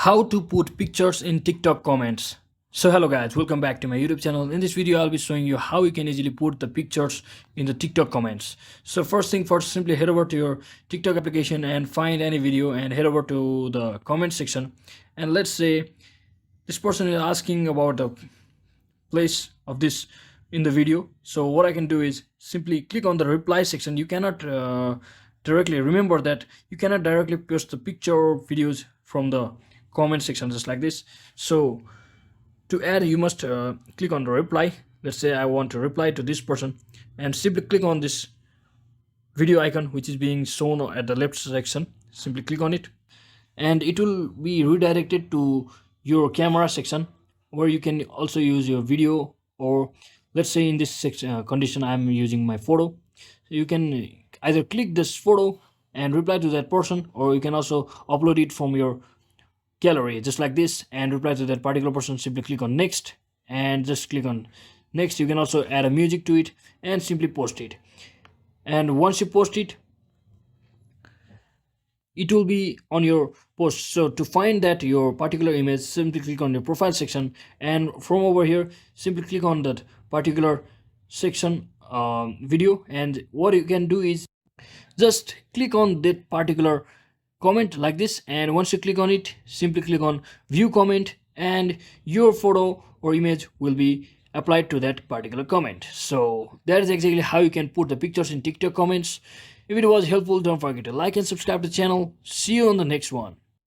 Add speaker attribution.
Speaker 1: How to put pictures in TikTok comments. So hello guys, welcome back to my YouTube channel. In this video I'll be showing you how you can easily put the pictures in the TikTok comments. So first thing first, simply head over to your TikTok application and find any video and head over to the comment section. And let's say this person is asking about the place of this in the video. So what I can do is simply click on the reply section. You cannot directly remember that you cannot directly post the picture or videos from the comment section just like this. So to add, you must click on the reply. Let's say I want to reply to this person, and simply click on this video icon which is being shown at the left section. Simply click on it and it will be redirected to your camera section, where you can also use your video, or let's say in this section condition I'm using my photo. So you can either click this photo and reply to that person, or you can also upload it from your gallery just like this and reply to that particular person. Simply click on next and just click on next. You can also add a music to it and simply post it. And once you post it, it will be on your post. So to find that your particular image, simply click on your profile section, and from over here simply click on that particular section video. And what you can do is just click on that particular comment like this, and once you click on it, simply click on view comment, and your photo or image will be applied to that particular comment. So that is exactly how you can put the pictures in TikTok comments. If it was helpful, don't forget to like and subscribe to the channel. See you on the next one.